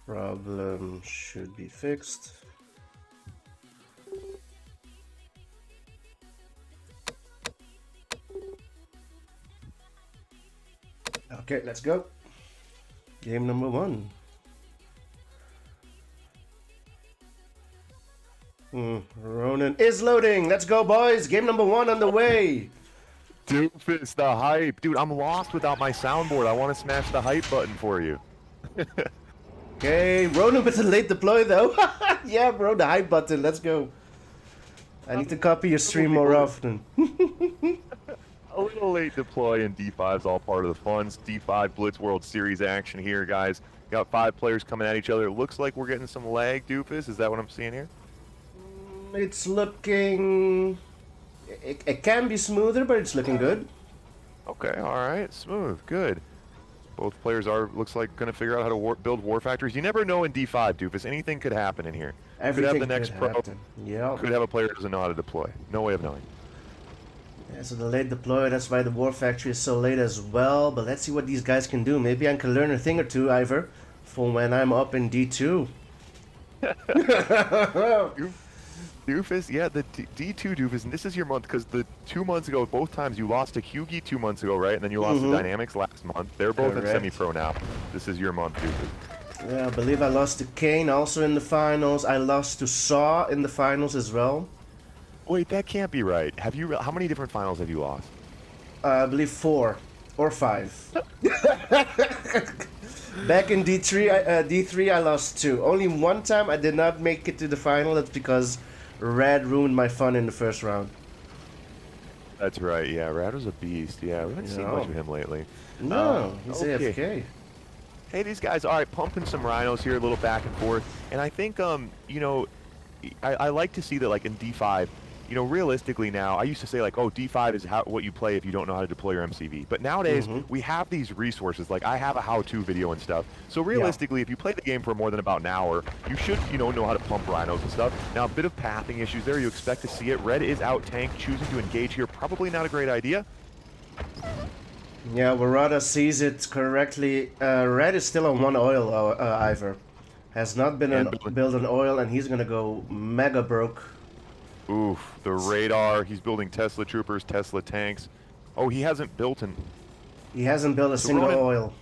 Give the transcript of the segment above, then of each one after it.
Problem should be fixed. Okay, let's go. Game number 1. Ronan is loading. Let's go, boys. Game number 1 on the way. Doofus, the hype. Dude, I'm lost without my soundboard. I want to smash the hype button for you. Okay, Ronan with a late deploy, though. Yeah, bro, the hype button. Let's go. I need to copy your stream more often. A little late deploy in D5 is all part of the fun. It's D5 Blitz World Series action here, guys. Got 5 players coming at each other. It looks like we're getting some lag, Doofus. Is that what I'm seeing here? It's looking... It can be smoother, but it's looking good. Okay, all right. Smooth. Good. Both players are, looks like, going to figure out how to build war factories. You never know in D5, Doofus. Anything could happen in here. Everything could have the next pro. Yeah. Could have a player who doesn't know how to deploy. No way of knowing. Yeah, so the late deploy, that's why the war factory is so late as well. But let's see what these guys can do. Maybe I can learn a thing or two, Iver, for when I'm up in D2. Doofus, yeah, the D2 Doofus, and this is your month, because the 2 months ago, both times you lost to Hugi 2 months ago, right? And then you lost to Dynamics last month. They're both in semi-pro now. This is your month, Doofus. Yeah, I believe I lost to Kane also in the finals. I lost to Saw in the finals as well. Wait, that can't be right. Have you? How many different finals have you lost? I believe 4 or 5. Back in D3, I lost 2. Only one time I did not make it to the final. That's because Rad ruined my fun in the first round. That's right, yeah. Rad was a beast. Yeah, we haven't seen much of him lately. No, he's AFK. Hey, these guys, all right, pumping some rhinos here, a little back and forth. And I think, you know, I like to see that, like, in D5, you know, realistically now, I used to say, like, oh, D5 is what you play if you don't know how to deploy your MCV. But nowadays, we have these resources. Like, I have a how-to video and stuff. So realistically, if you play the game for more than about an hour, you should, you know how to pump rhinos and stuff. Now, a bit of pathing issues there. You expect to see it. Red is out tank, choosing to engage here. Probably not a great idea. Yeah, Warada sees it correctly. Red is still on 1 oil, Iver. Has not been built on oil, and he's gonna go mega broke. Oof, the radar. He's building Tesla troopers, Tesla tanks. Oh, he hasn't built an... He hasn't built a single oil.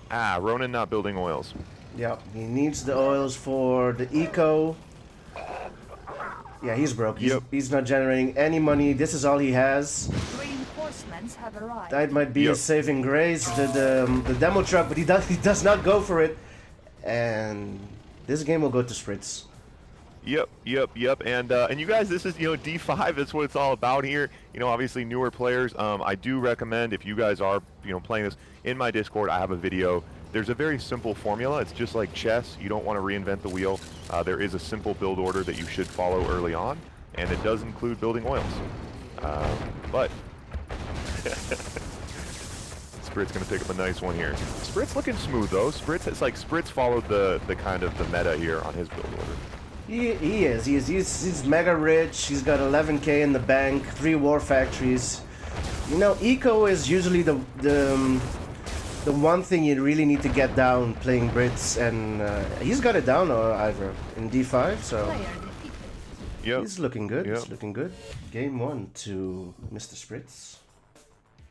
Ah, Ronan not building oils. Yeah, he needs the oils for the eco. Yeah, he's broke. He's not generating any money. This is all he has. Reinforcements have arrived. That might be his saving grace, the demo truck, but he does not go for it. And this game will go to Spritz. Yep. And you guys, this is, you know, D5, that's what it's all about here. You know, obviously newer players. I do recommend, if you guys are, you know, playing this, in my Discord, I have a video. There's a very simple formula. It's just like chess. You don't want to reinvent the wheel. There is a simple build order that you should follow early on, and it does include building oils. But Sprit's going to pick up a nice one here. Sprit's looking smooth, though. Spritz followed the kind of the meta here on his build order. He is. He's mega rich. He's got 11k in the bank, 3 war factories. You know, eco is usually the one thing you really need to get down playing Brits, and he's got it down, Iver, in D5. So he's looking good. He's looking good. Game 1 to Mr. Spritz.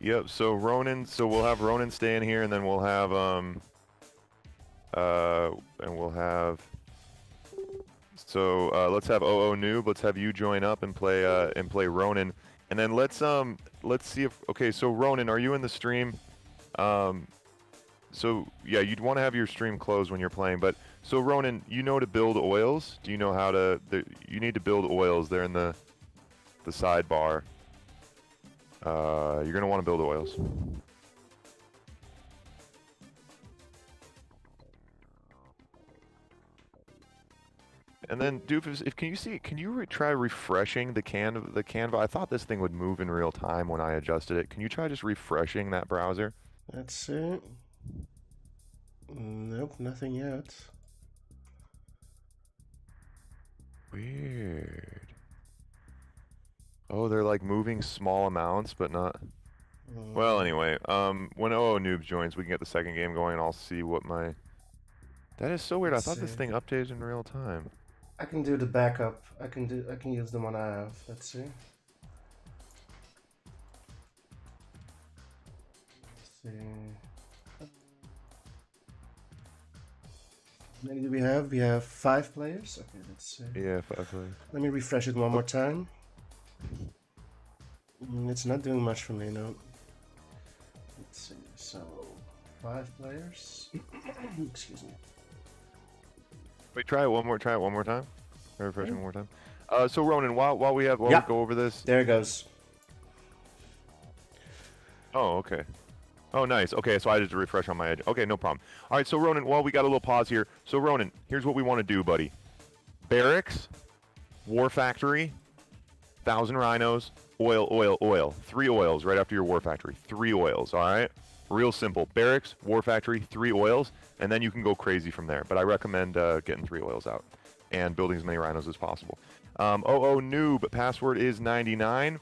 Yep. So Ronan. So we'll have Ronan stay in here, and then we'll have So let's have OO Noob. Let's have you join up and play Ronan, and then let's see if So Ronan, are you in the stream? So yeah, you'd want to have your stream closed when you're playing. But so Ronan, you know to build oils. Do you know how to? You need to build oils. They're in the sidebar. You're gonna want to build oils. And then, Doofus, can you try refreshing the Canva? I thought this thing would move in real time when I adjusted it. Can you try just refreshing that browser? That's it. Nope, nothing yet. Weird. Oh, they're like moving small amounts, but not... Well, anyway, when OO Noob joins, we can get the second game going, and I'll see what my... That is so weird. Let's I thought this see. thing updates in real time. I can do the backup. I can use the one I have. Let's see. Let's see. How many do we have? We have 5 players. Okay, let's see. Yeah, 5 players. Let me refresh it one more time. It's not doing much for me, no. Let's see. So, 5 players. Excuse me. Wait, try it one more time. Refresh it one more time. So Ronan, while we we go over this. There it goes. Oh, okay. Oh, nice. Okay, so I just refresh on my edge. Okay, no problem. All right, so Ronan, while we got a little pause here. So Ronan, here's what we want to do, buddy. Barracks, War Factory, 1,000 Rhinos, oil. 3 oils right after your War Factory. 3 oils, all right? Real simple. Barracks, War Factory, 3 oils, and then you can go crazy from there. But I recommend getting 3 oils out and building as many Rhinos as possible. Noob, password is 99.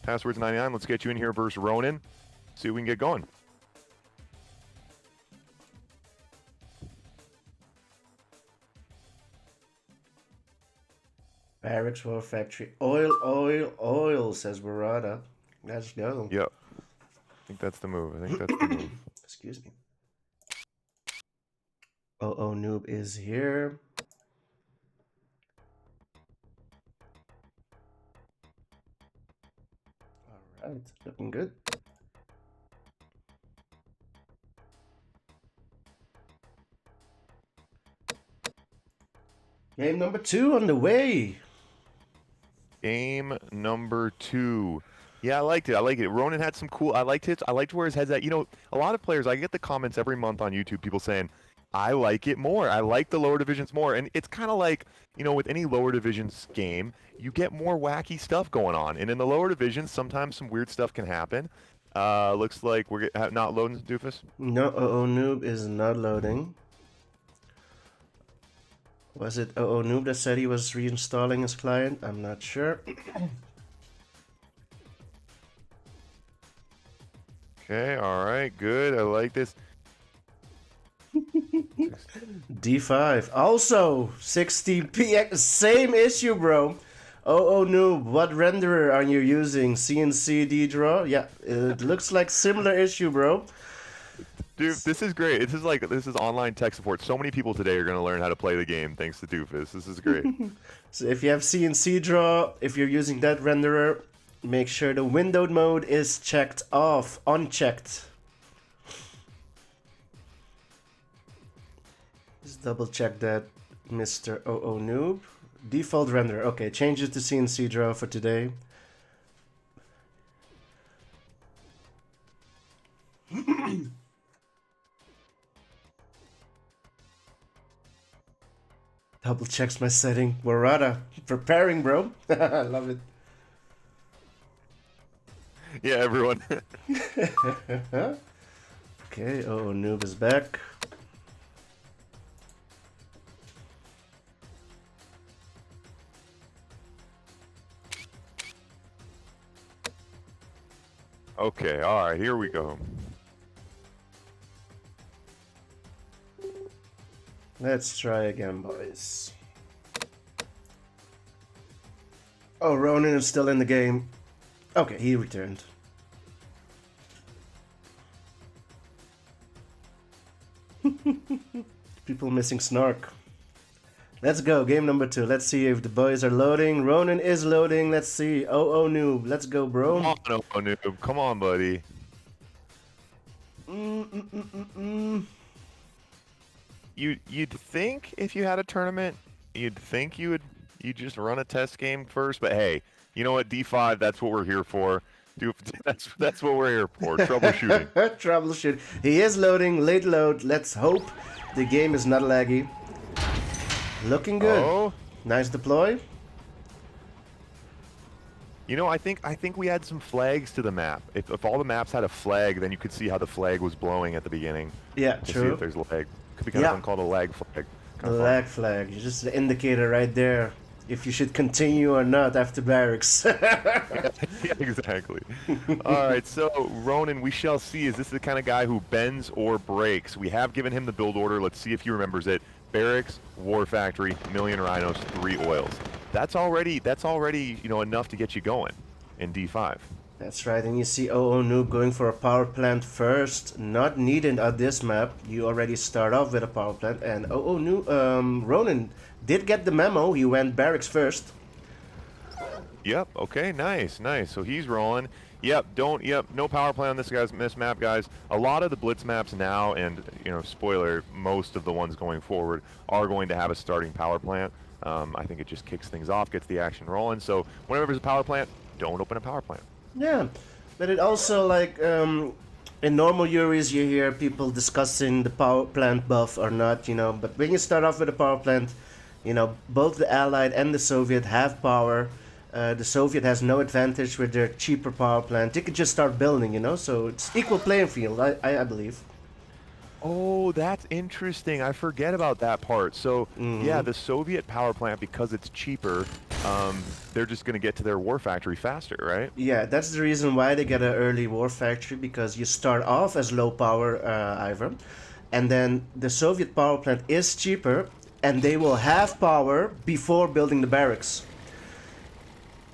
Password's 99. Let's get you in here versus Ronan. See if we can get going. Barracks, War Factory, oil, says Barada. Let's go. Yep. I think that's the move. Excuse me. Noob is here. Alright, looking good. Game number 2 on the way. Game number 2. Yeah, I liked it. Ronan had some cool. I liked it. I liked where his head's at. You know, a lot of players. I get the comments every month on YouTube. People saying, "I like it more. I like the lower divisions more." And it's kind of like, you know, with any lower divisions game, you get more wacky stuff going on. And in the lower divisions, sometimes some weird stuff can happen. Looks like we're not loading, Doofus. No, Noob is not loading. Was it Noob that said he was reinstalling his client? I'm not sure. Okay, all right, good. I like this. D5. Also, 60p. Same issue, bro. Noob, what renderer are you using? CNC D-Draw? Yeah, it looks like similar issue, bro. Dude, this is great. This is online tech support. So many people today are going to learn how to play the game thanks to Doofus. This is great. So if you have CNC Draw, if you're using that renderer, make sure the windowed mode is checked off, unchecked. Just double check that, Mr. Noob. Default render. Okay, change it to CNC Draw for today. Double checks my setting. Warada, preparing, bro. I love it. Yeah, everyone. Okay, Noob is back. Okay, all right, here we go. Let's try again, boys. Oh, Ronan is still in the game. Okay, he returned. People missing Snark. Let's go, game number 2. Let's see if the boys are loading. Ronan is loading. Let's see. Noob. Let's go, bro. Come on, Noob. Come on, buddy. You'd think if you had a tournament, you'd think you'd just run a test game first. But hey, you know what? D5. That's what we're here for. That's what we're here for. Troubleshooting. Troubleshoot. He is loading. Late load. Let's hope the game is not laggy. Looking good. Oh. Nice deploy. You know, I think we had some flags to the map. If all the maps had a flag, then you could see how the flag was blowing at the beginning. Yeah, to true. See if there's lag. Could be kind of called a lag flag. A lag flag. Just the indicator right there. if you should continue or not after barracks. Yeah, exactly. All right, so Ronan, we shall see. Is this the kind of guy who bends or breaks? We have given him the build order. Let's see if he remembers it. Barracks, War Factory, Million Rhinos, 3 oils. That's already enough to get you going in D5. That's right, and you see OO Noob going for a power plant first. Not needed on this map. You already start off with a power plant, and OO Noob, Ronan did get the memo. He went barracks first. Yep. Okay. Nice. Nice. So he's rolling. Yep. No power plant on this map, guys. A lot of the blitz maps now, and spoiler, most of the ones going forward are going to have a starting power plant. I think it just kicks things off, gets the action rolling. So whenever there's a power plant, don't open a power plant. Yeah, but it also like in normal Euros you hear people discussing the power plant buff or not, But when you start off with a power plant, both the Allied and the Soviet have power. The Soviet has no advantage with their cheaper power plant. You could just start building, So it's equal playing field, I believe. Oh, that's interesting. I forget about that part. So, yeah, the Soviet power plant, because it's cheaper, they're just going to get to their war factory faster, right? Yeah, that's the reason why they get an early war factory, because you start off as low power, Iver, and then the Soviet power plant is cheaper, and they will have power before building the barracks.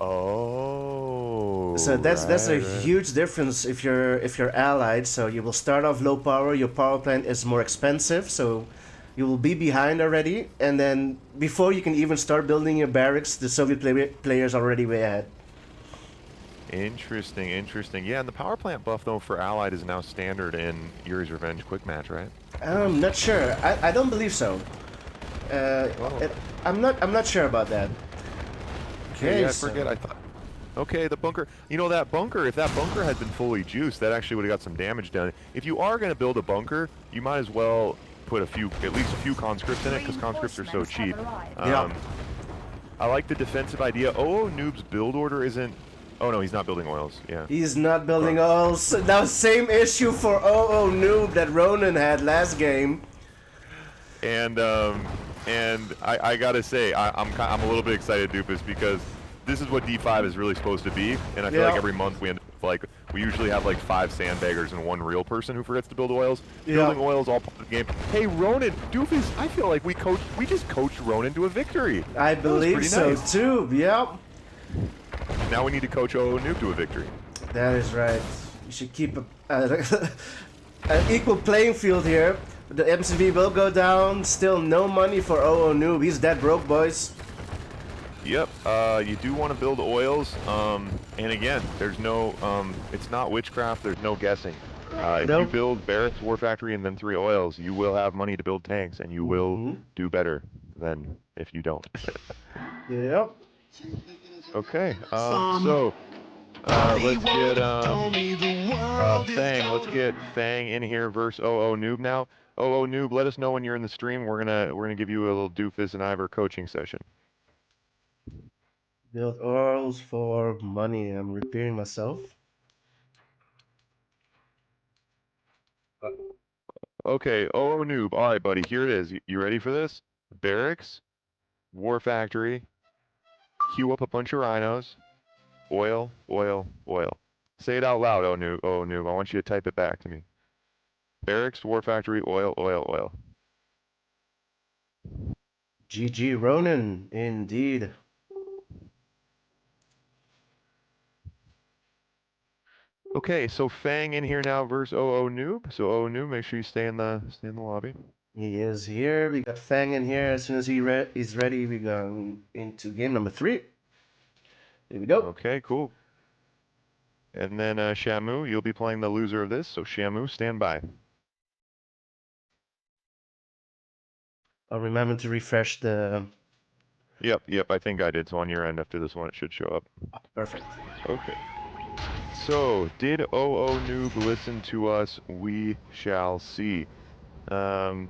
Oh. So that's a huge difference if you're allied. So you will start off low power. Your power plant is more expensive, so you will be behind already. And then before you can even start building your barracks, the Soviet players are already way ahead. Interesting. Yeah, and the power plant buff though for allied is now standard in Yuri's Revenge quick match, right? I'm not sure. I don't believe so. I'm not sure about that. Okay, yeah, I forget. I thought. Okay, the bunker. That bunker. If that bunker had been fully juiced, that actually would have got some damage done. If you are going to build a bunker, you might as well put at least a few conscripts in it, because conscripts are so cheap. Yeah. I like the defensive idea. OO Noob's build order isn't. Oh no, he's not building oils. Yeah. He's not building oils. That was same issue for OO Noob that Ronan had last game. And I gotta say, I'm a little bit excited, Doofus, because this is what D5 is really supposed to be. And I feel like every month we end up we usually have like 5 sandbaggers and 1 real person who forgets to build oils. Building oils all part of the game. Hey Ronan, Doofus, I feel like we just coached Ronan to a victory. I believe so nice. Too. Yep. Now we need to coach OO Noob to a victory. That is right. You should keep an equal playing field here. The MCV will go down. Still no money for OO Noob. He's dead broke, boys. Yep. You do want to build oils. And again, there's no. It's not witchcraft. There's no guessing. If you build barracks, war factory, and then 3 oils, you will have money to build tanks, and you will do better than if you don't. Yep. Okay. So. Let's get Fang. Let's get Fang in here versus OO Noob now. OO Noob, let us know when you're in the stream. We're gonna give you a little Doofus and Iver coaching session. Build oils for money. I'm repairing myself. Okay, OO Noob. All right, buddy. Here it is. You ready for this? Barracks, war factory. Queue up a bunch of rhinos. Oil. Say it out loud, OO Noob. I want you to type it back to me. Barracks, war factory, oil. GG Ronan, indeed. Okay, so Fang in here now versus OO Noob. So OO Noob, make sure you stay in the lobby. He is here. We got Fang in here. As soon as he's ready, we go into game number 3. Here we go. Okay, cool. And then Shamu, you'll be playing the loser of this. So Shamu, stand by. I'll remember to refresh the... Yep, I think I did. So on your end, after this one, it should show up. Perfect. Okay. So, did OO Noob listen to us? We shall see. Yeah,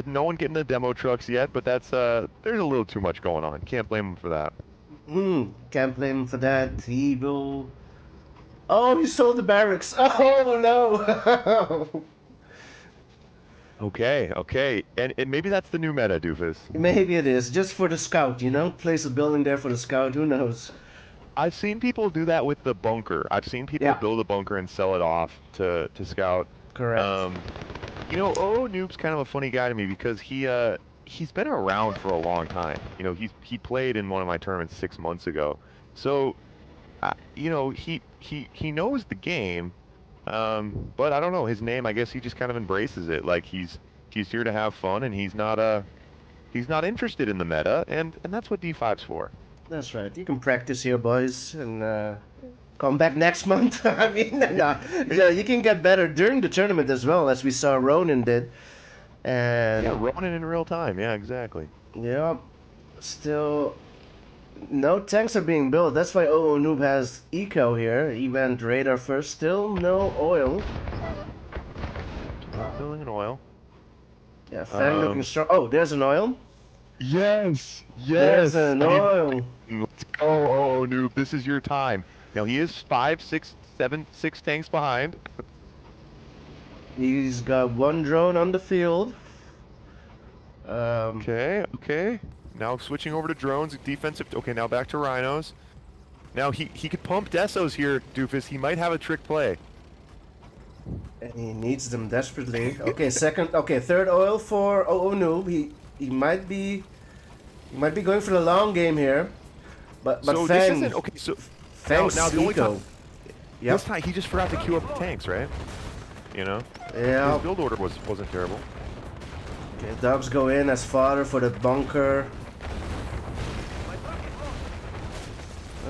no one getting the demo trucks yet, but that's there's a little too much going on. Can't blame him for that. Can't blame him for that. He will... Oh, he sold the barracks. Oh, no. Okay. And maybe that's the new meta, Doofus. Maybe it is, just for the scout, you know? Place a building there for the scout, who knows? I've seen people do that with the bunker. I've seen people build a bunker and sell it off to scout. Correct. You know, Noob's kind of a funny guy to me because he's been around for a long time. You know, he played in one of my tournaments 6 months ago. So, you know, he knows the game. But I don't know, his name, I guess he just kind of embraces it. Like he's here to have fun and he's not interested in the meta, and that's what D5's for. That's right. You can practice here, boys, and come back next month. I mean, no, yeah, you can get better during the tournament as well, as we saw Ronan did. And yeah, Ronan in real time. Yeah, exactly. Yeah, still no tanks are being built. That's why OO Noob has eco here. Event radar first. Still no oil. Not building an oil. Yeah, Fang looking strong. Oh, there's an oil. Yes. There's an oil. Let's go, Noob. This is your time. Now he is 5, 6, 7, 6 tanks behind. He's got one drone on the field. Okay. Now switching over to drones, defensive. Okay, now back to rhinos. Now he could pump Desos here, Doofus. He might have a trick play. And he needs them desperately. Okay, third oil for OO Noob. He might be going for the long game here. But so Fang, this isn't okay. So Fang's now the only time, yep. this time he just forgot to queue up the tanks, right? You know. Yeah. His build order wasn't terrible. Okay, dogs go in as fodder for the bunker.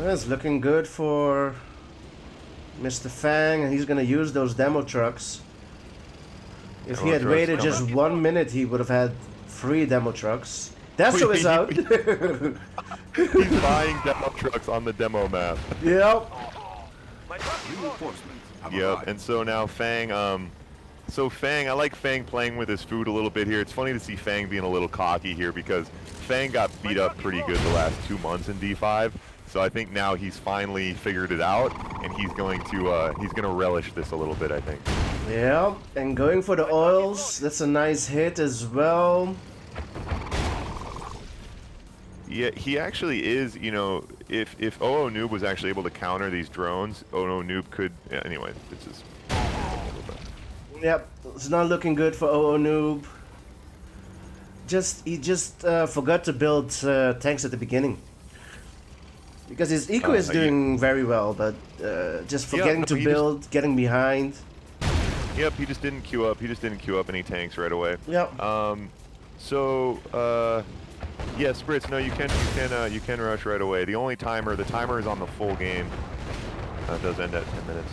It's looking good for Mr. Fang, and he's gonna use those demo trucks. If he had waited just 1 minute, he would have had 3 demo trucks. Deso is out. He's buying demo trucks on the demo map. Yep. Yep. And so now Fang, I like Fang playing with his food a little bit here. It's funny to see Fang being a little cocky here because Fang got beat up pretty good the last 2 months in D5. So I think now he's finally figured it out, and he's going to relish this a little bit, I think. Yeah, and going for the oils. That's a nice hit as well. Yeah, he actually is. You know, if OO Noob was actually able to counter these drones, OO Noob could. Yeah, anyway, this is. Yep, it's not looking good for OO Noob. He just forgot to build tanks at the beginning. Because his eco is doing very well, but just forgetting to build, getting behind. Yep, he just didn't queue up. He just didn't queue up any tanks right away. Yep. Yeah, Spritz. No, you can rush right away. The timer is on the full game. It does end at 10 minutes.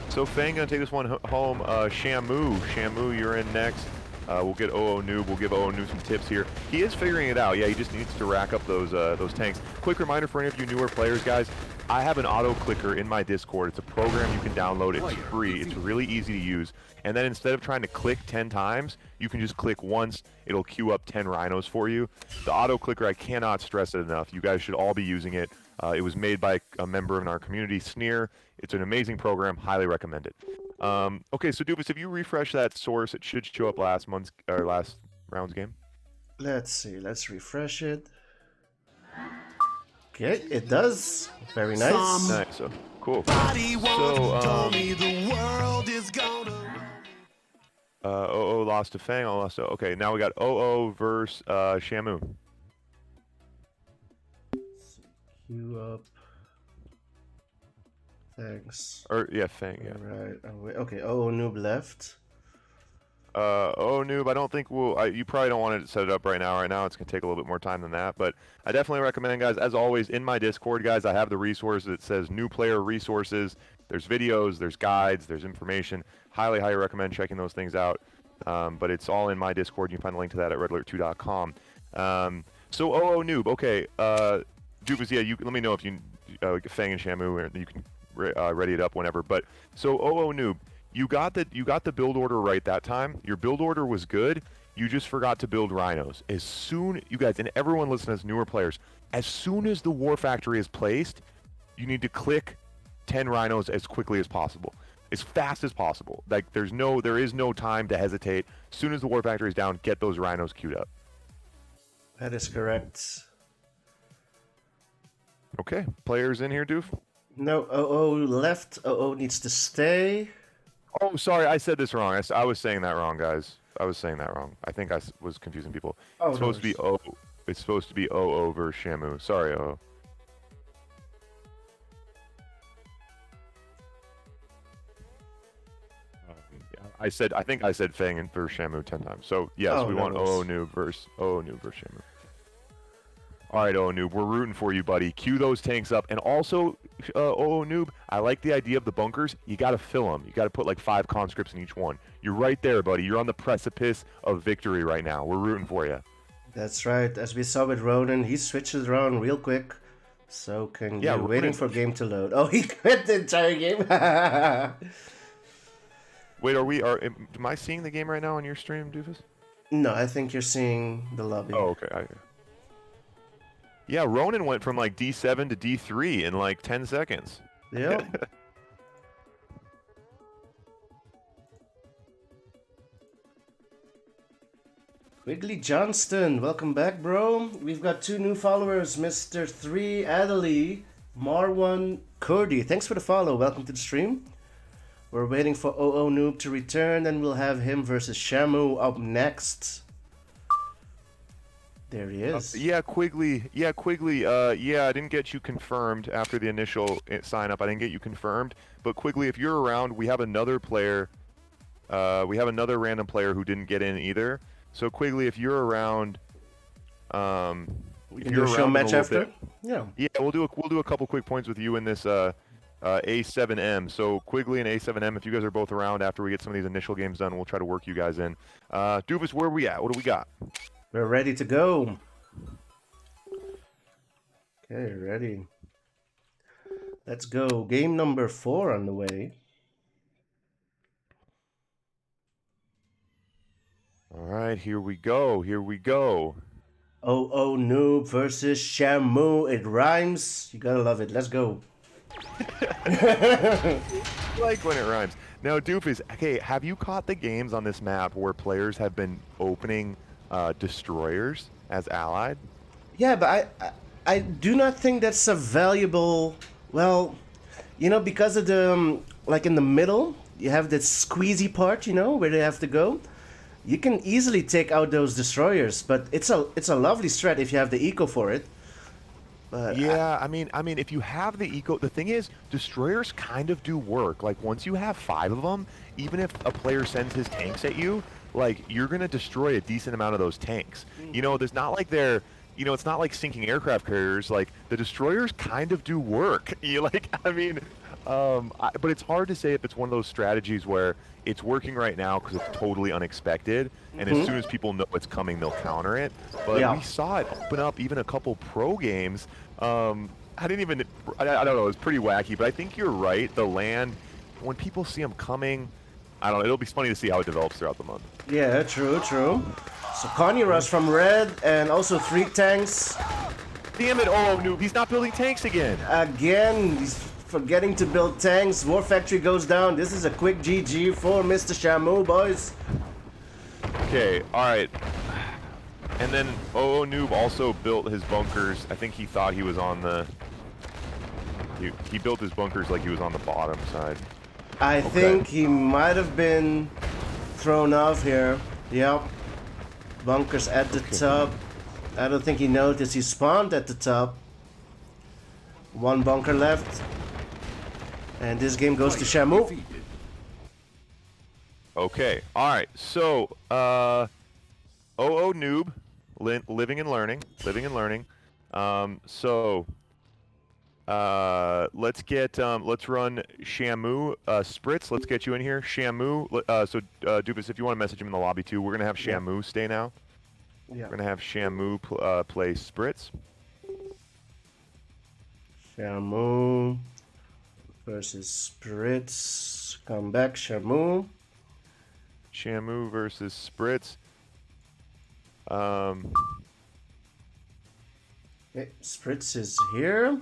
So Fang gonna take this one home. Shamu, you're in next. We'll get OO Noob. We'll give OO Noob some tips here. He is figuring it out. Yeah, he just needs to rack up those tanks. Quick reminder for any of you newer players, guys. I have an auto clicker in my Discord. It's a program you can download. It's free. It's really easy to use. And then instead of trying to click 10 times, you can just click once. It'll queue up 10 rhinos for you. The auto clicker, I cannot stress it enough. You guys should all be using it. It was made by a member in our community, Sneer. It's an amazing program. Highly recommend it. Okay, so Doofus, if you refresh that source, it should show up last round's game. Let's see. Let's refresh it. Okay, it does. Very nice. Nice. So, cool. OO lost to Fang. Okay, now we got OO versus Shamu. Queue up. Thanks. Fang. Yeah. Right. Okay. OO Noob left. OO Noob, I don't think you probably don't want to set it up right now. Right now, it's gonna take a little bit more time than that. But I definitely recommend, guys. As always, in my Discord, guys, I have the resource that says new player resources. There's videos, there's guides, there's information. Highly recommend checking those things out. But it's all in my Discord. You can find a link to that at redalert2.com. So OO Noob, okay. Doofus, yeah, you let me know if you Fang and Shamu, you can ready it up whenever. But so OO Noob, you got the build order right that time. Your build order was good. You just forgot to build rhinos. As soon, you guys, and everyone listening as newer players, as soon as the war factory is placed, you need to click 10 rhinos as quickly as possible. as fast as possible. Like there is no time to hesitate. As soon as the War Factory is down, get those rhinos queued up. That is correct. Okay, players in here, Doof? No, OO left. OO needs to stay. Oh, sorry, I said this wrong. I was saying that wrong, guys. I was saying that wrong. I think I was confusing people. Oh, it's supposed to be O. It's supposed to be OO versus Shamu. Sorry, OO. I think I said Fang versus Shamu 10 times. So yes, we want OO Noob versus Shamu. All right, OO Noob, we're rooting for you, buddy. Queue those tanks up, and also, OO Noob, I like the idea of the bunkers. You got to fill them. You got to put like 5 conscripts in each one. You're right there, buddy. You're on the precipice of victory right now. We're rooting for you. That's right. As we saw with Ronan, he switches around real quick. So can you waiting for game to load? Oh, he quit the entire game. Wait, am I seeing the game right now on your stream, Doofus? No, I think you're seeing the lobby. Oh, okay. Yeah, Ronan went from like D7 to D3 in like 10 seconds. Yeah. Wiggly Johnston, welcome back, bro. We've got 2 new followers, Mr. 3 Adelie, Marwan Kurdi. Thanks for the follow. Welcome to the stream. We're waiting for OO Noob to return, and we'll have him versus Shamu up next. There he is. Yeah, Quigley. Yeah, I didn't get you confirmed after the initial sign up. I didn't get you confirmed. But Quigley, if you're around, we have another player. We have another random player who didn't get in either. So Quigley, if you're around, if you're around match after. Yeah, we'll do a couple quick points with you in this A7M. So Quigley and A7M, if you guys are both around after we get some of these initial games done, we'll try to work you guys in. Doofus, where are we at? What do we got? We're ready to go. Okay, ready. Let's go. Game number 4 on the way. All right, here we go. OO Noob versus Shamu. It rhymes. You gotta love it. Let's go. I like when it rhymes. Now, Doofus, okay, have you caught the games on this map where players have been opening destroyers as allied? Yeah, but I do not think that's a valuable. Well, you know, because of the like in the middle, you have that squeezy part, you know, where they have to go. You can easily take out those destroyers, but it's a lovely strat if you have the eco for it. But yeah, I mean, if you have the eco, the thing is, destroyers kind of do work. Like once you have 5 of them, even if a player sends his tanks at you, like you're gonna destroy a decent amount of those tanks. You know, there's not like it's not like sinking aircraft carriers. Like the destroyers kind of do work. But it's hard to say if it's one of those strategies where it's working right now because it's totally unexpected, and as soon as people know it's coming, they'll counter it. But we saw it open up even a couple pro games. I don't know, it's pretty wacky, but I think you're right. The land, when people see them coming, I don't know, it'll be funny to see how it develops throughout the month. Yeah, true. So Connie Rush from red, and also 3 tanks. Damn it, oh, Noob, he's not building tanks again. Again, he's forgetting to build tanks. War Factory goes down. This is a quick GG for Mr. Shamu, boys. Okay, alright. And then OO Noob also built his bunkers. I think he thought he was on the... He built his bunkers like he was on the bottom side. I think he might have been thrown off here. Yep. Bunkers at the top. I don't think he noticed he spawned at the top. 1 bunker left. And this game goes to Shamu. Okay, alright, so, OO Noob, living and learning. Let's run Shamu, Spritz, let's get you in here. Shamu, Doofus, if you want to message him in the lobby too, we're going to have Shamu stay now. Yeah. We're going to have Shamu play Spritz. Shamu versus Spritz. Come back, Shamu. Shamu versus Spritz. Okay, Spritz is here.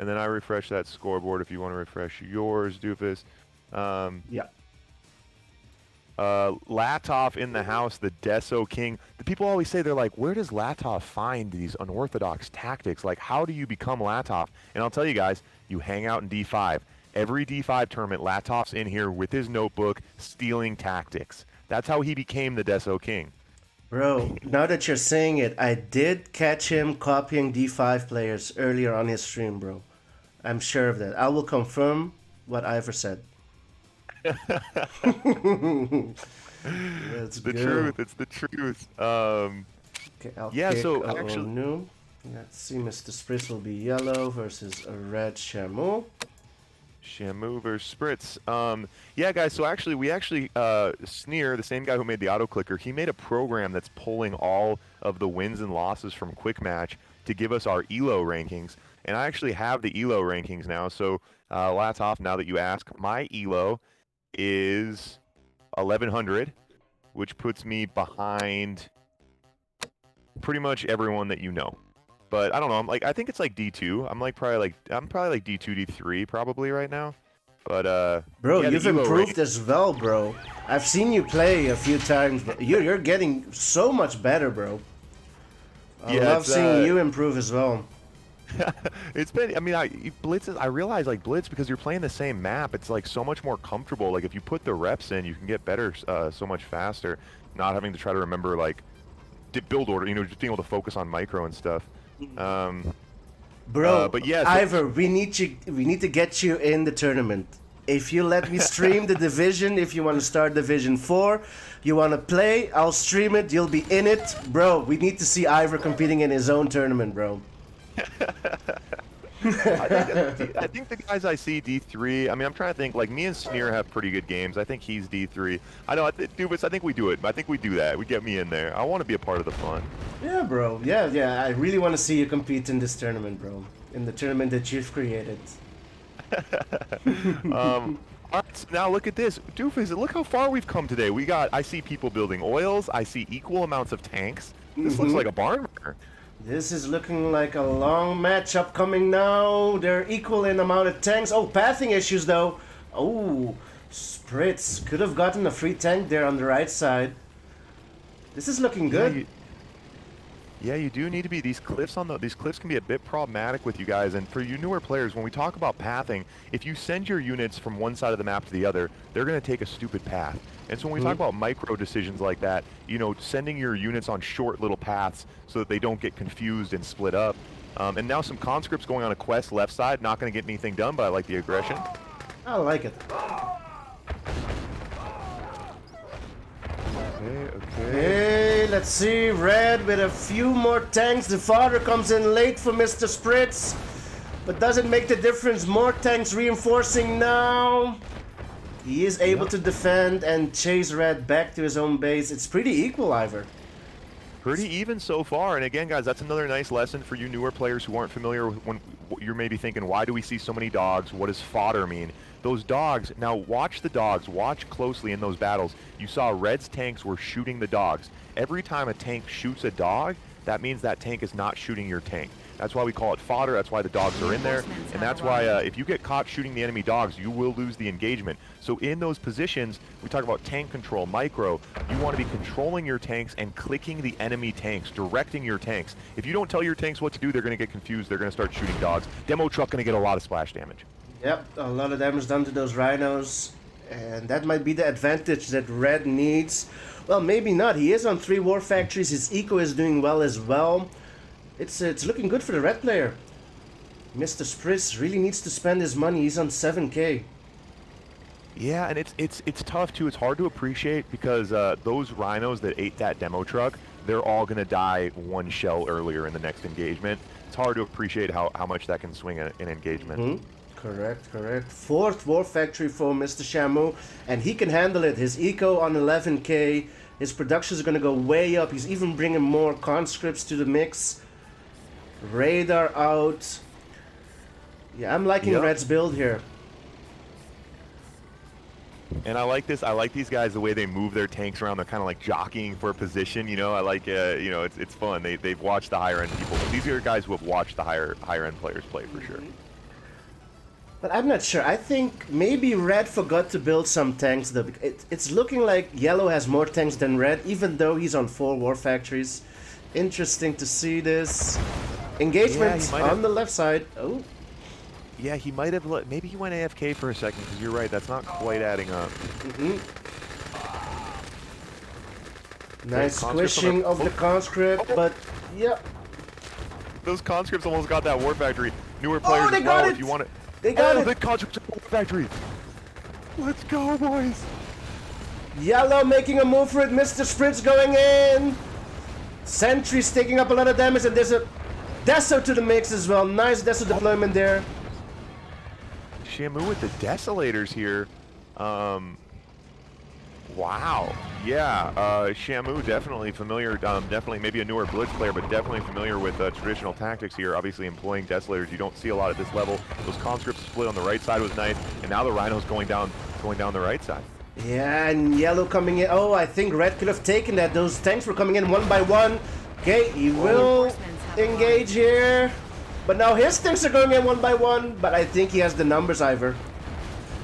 And then I refresh that scoreboard if you want to refresh yours, Doofus. Yeah. Latov in the house, the Deso King. The people always say, they're like, where does Latov find these unorthodox tactics? Like, how do you become Latov? And I'll tell you guys, you hang out in D5. Every D5 tournament, Latov's in here with his notebook, stealing tactics. That's how he became the Deso King. Bro, now that you're saying it, I did catch him copying D5 players earlier on his stream, bro. I'm sure of that. I will confirm what Iver said. It's the truth. It's the truth. Okay, yeah, so actually... new. Let's see, Mr. Spritz will be yellow versus a red Shamu. Shamu versus Spritz. Yeah, guys, so actually, Sneer, the same guy who made the auto clicker, he made a program that's pulling all of the wins and losses from Quick Match to give us our ELO rankings. And I actually have the ELO rankings now. So, Latov, now that you ask, my ELO is 1100, which puts me behind pretty much everyone that you know. But I don't know. I think it's like D2. I'm probably like D2, D3 probably right now. But bro, yeah, you've improved as well, bro. I've seen you play a few times. You're getting so much better, bro. I love seeing you improve as well. It's been, I mean, Blitz I realize, like, Blitz, because you're playing the same map, it's like so much more comfortable. Like, if you put the reps in, you can get better so much faster, not having to try to remember, like, build order, you know, just being able to focus on micro and stuff. Bro, but yeah, Iver, we need to get you in the tournament. If you let me stream the division, if you want to start Division 4, you want to play, I'll stream it, you'll be in it. Bro, we need to see Iver competing in his own tournament, bro. I think the guys I see D3. I mean, I'm trying to think. Like, me and Sneer have pretty good games. I think he's D3. I know, Dubas. I think we do it. I think we do that. We get me in there. I want to be a part of the fun. Yeah, bro. Yeah. I really want to see you compete in this tournament, bro. In the tournament that you've created. All right, so now look at this, Doofus. Look how far we've come today. I see people building oils. I see equal amounts of tanks. This looks like a barn burner. This is looking like a long matchup coming now. They're equal in amount of tanks. Oh, pathing issues though. Oh, Spritz could have gotten a free tank there on the right side. This is looking good. Yeah, you do need to be. These cliffs can be a bit problematic with you guys. And for you newer players, when we talk about pathing, if you send your units from one side of the map to the other, they're going to take a stupid path. And so when we talk about micro decisions like that, you know, sending your units on short little paths so that they don't get confused and split up. And now some conscripts going on a quest left side, not going to get anything done, but I like the aggression. I like it. Okay. Hey, let's see. Red with a few more tanks. The father comes in late for Mr. Spritz, but doesn't make the difference. More tanks reinforcing now. He is able to defend and chase Red back to his own base. It's pretty equal, Iver. Pretty even so far. And again, guys, that's another nice lesson for you newer players who aren't familiar with when you're maybe thinking, why do we see so many dogs? What does fodder mean? Those dogs, now watch the dogs, watch closely in those battles. You saw Red's tanks were shooting the dogs. Every time a tank shoots a dog, that means that tank is not shooting your tank. That's why we call it fodder, that's why the dogs are in there, and that's why if you get caught shooting the enemy dogs, you will lose the engagement. So in those positions, we talk about tank control, micro, you want to be controlling your tanks and clicking the enemy tanks, directing your tanks. If you don't tell your tanks what to do, they're going to get confused, they're going to start shooting dogs. Demo truck going to get a lot of splash damage. Yep, a lot of damage done to those rhinos, and that might be the advantage that Red needs. Well, maybe not. He is on 3 war factories, his eco is doing well as well. It's looking good for the Red player. Mr. Spritz really needs to spend his money. He's on 7k. Yeah, and it's tough too. It's hard to appreciate because those rhinos that ate that demo truck, they're all going to die 1 shell earlier in the next engagement. It's hard to appreciate how much that can swing an engagement. Correct. 4th war factory for Mr. Shamu, and he can handle it. His eco on 11k. His production is going to go way up. He's even bringing more conscripts to the mix. Radar out. Yeah, I'm liking Red's build here. And I like this. I like these guys, the way they move their tanks around. They're kind of like jockeying for a position, you know. I like, you know, it's fun. They've watched the higher end people. These are guys who have watched the higher end players play for sure. But I'm not sure. I think maybe Red forgot to build some tanks though. It's looking like Yellow has more tanks than Red, even though he's on 4 War Factories. Interesting to see this. Engagement on the left side. Oh. Yeah, he might have maybe he went AFK for a second, because you're right, that's not quite adding up. Nice squishing of the conscript, but yeah. Those conscripts almost got that War Factory. Newer players they as well, got it! if you want it. They got it! The conscripts at the War Factory! Let's go, boys! Yellow making a move for it, Mr. Spritz going in! Sentry's taking up a lot of damage, and there's a Deso to the mix as well. Nice Deso deployment there. Shamu with the Desolators here. Wow. Yeah, Shamu definitely familiar, definitely maybe a newer Blitz player, but definitely familiar with traditional tactics here, obviously employing Desolators. You don't see a lot at this level. Those conscripts split on the right side was nice, and now the Rhino's going down the right side. Yeah, and Yellow coming in. Oh, I think Red could have taken that. Those tanks were coming in one by one. Okay, he will engage here. But now his tanks are going in one by one, but I think he has the numbers, Iver.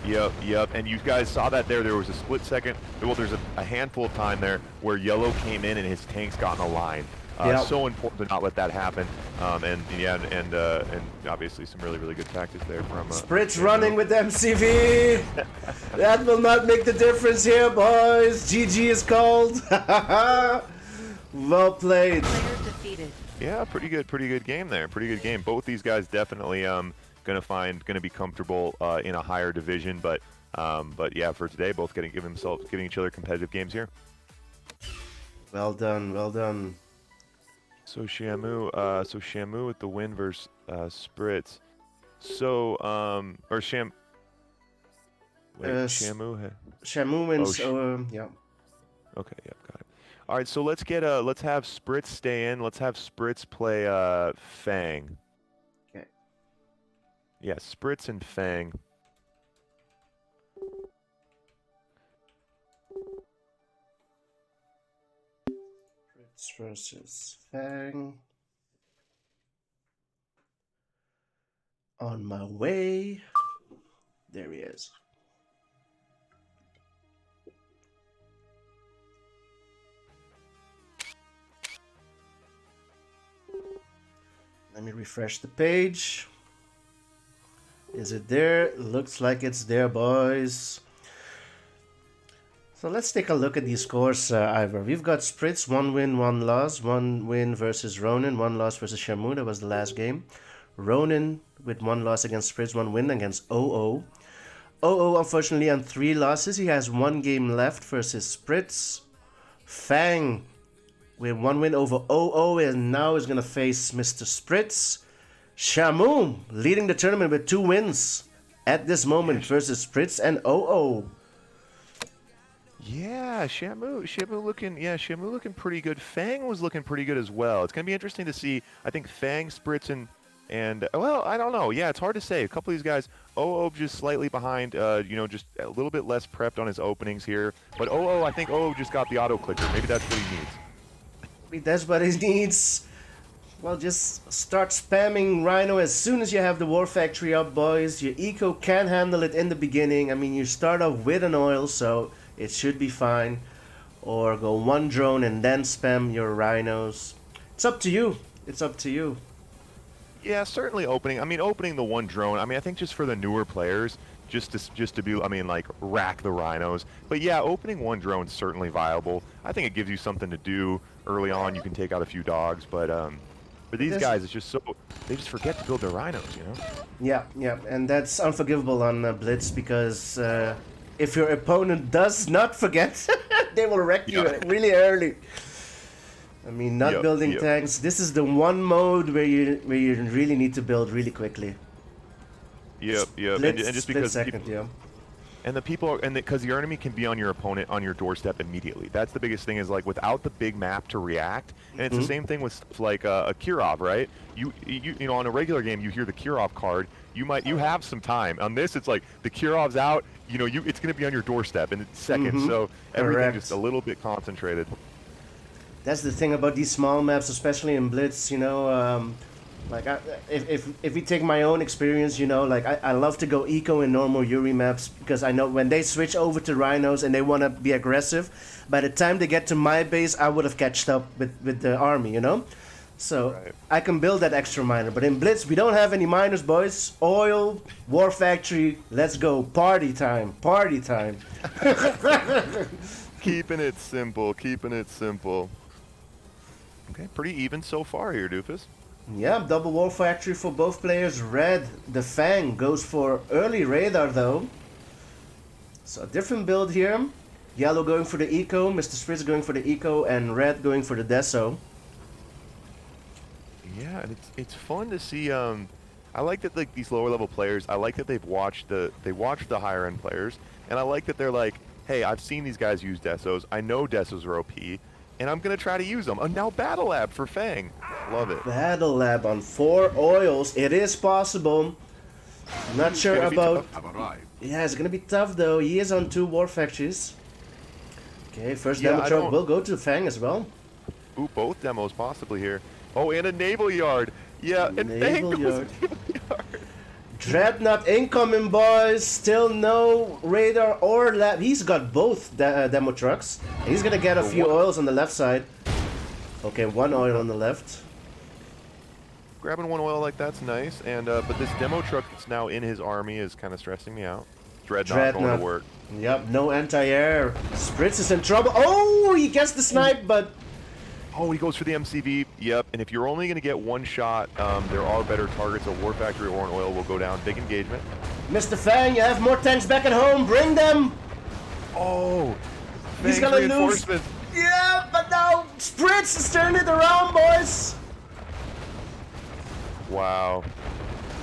Yep, and you guys saw that there. There was a split second, well, there's a handful of time there where Yellow came in and his tanks got in a line. So important to not let that happen. And obviously some really good tactics there from Spritz running with MCV. That will not make the difference here, boys. GG is called. Well played. Player defeated. Yeah, pretty good game there. Pretty good game. Both these guys definitely gonna be comfortable in a higher division, but yeah, for today, both giving each other competitive games here. Well done, well done. So Shamu with the win versus Spritz. Shamu. Shamu wins. Yeah. Okay, yeah, got it. All right, so let's have Spritz stay in. Let's have Spritz play Fang. Okay. Yeah, Spritz and Fang. Spritz versus Fang. On my way. There he is. Let me refresh the page. Is it there? Looks like it's there, boys. So let's take a look at these scores, Ivor. We've got Spritz, 1 win, 1 loss. 1 win versus Ronin, 1 loss versus Shamu. That was the last game. Ronin with 1 loss against Spritz, 1 win against OO. OO, unfortunately, on 3 losses. He has 1 game left versus Spritz. Fang with 1 win over OO, and now is going to face Mr. Spritz. Shamu leading the tournament with 2 wins at this moment versus Spritz and OO. Yeah, Shamu looking pretty good. Fang was looking pretty good as well. It's going to be interesting to see. I think Fang, Spritz, and well, I don't know. Yeah, it's hard to say. A couple of these guys, OO just slightly behind, just a little bit less prepped on his openings here. But OO, I think OO just got the auto clicker. Maybe that's what he needs. That's what he needs. Well, just start spamming Rhino as soon as you have the War Factory up, boys. Your eco can handle it in the beginning. I mean, you start off with an oil, so it should be fine. Or go 1 drone and then spam your Rhinos. It's up to you. It's up to you. Yeah, certainly opening. I mean, opening the 1 drone. I mean, I think just for the newer players, just to be, I mean, like, rack the Rhinos. But yeah, opening 1 drone is certainly viable. I think it gives you something to do early on. You can take out a few dogs, but for these guys, it's just so they just forget to build their Rhinos, you know? Yeah, and that's unforgivable on Blitz, because if your opponent does not forget, they will wreck you really early. I mean, not building tanks. This is the one mode where you really need to build really quickly. Yep. Blitz, and just because because your enemy can be on your opponent on your doorstep immediately. That's the biggest thing, is like without the big map to react. And it's the same thing with stuff like a Kirov, right? You know, on a regular game you hear the Kirov card, you have some time. On this, it's like the Kirov's out, it's going to be on your doorstep in seconds. So everything just a little bit concentrated. That's the thing about these small maps, especially in Blitz. Like, if we take my own experience, you know, like, I love to go eco in normal Yuri maps because I know when they switch over to Rhinos and they want to be aggressive, by the time they get to my base, I would have catched up with the army, you know? So, right. I can build that extra miner. But in Blitz, we don't have any miners, boys. Oil, War Factory, let's go. Party time. Party time. Keeping it simple. Keeping it simple. Okay, pretty even so far here, Doofus. Yeah, double War Factory for both players. Red, the Fang, goes for early radar though. So a different build here. Yellow going for the eco, Mr. Spritz going for the eco, and red going for the deso. Yeah, and it's fun to see. I like that like these lower level players. I like that they've watched the higher end players, and I like that they're like, hey, I've seen these guys use desos. I know desos are OP. And I'm going to try to use them. Now Battle Lab for Fang. Love it. Battle Lab on 4 oils. It is possible. I'm not sure about... Yeah, it's going to be tough though. He is on 2 War Factories. Okay, first demo truck will go to Fang as well. Ooh, both demos possibly here. Oh, and a Naval Yard. Yeah, and Fang goes Naval Yard. Dreadnought incoming, boys. Still no radar or lab. He's got both demo trucks. He's gonna get a few oils on the left side. Okay, 1 oil on the left. Grabbing 1 oil like that's nice. And but this demo truck that's now in his army is kind of stressing me out. Dreadnought going to work. Yep, no anti-air. Spritz is in trouble. Oh, he gets the snipe, but... Oh, he goes for the MCV. Yep, and if you're only going to get 1 shot, there are better targets. A War Factory or an oil will go down. Big engagement. Mr. Fang, you have more tanks back at home. Bring them. Oh, he's going to lose. Yeah, but now Spritz is turning it around, boys. Wow.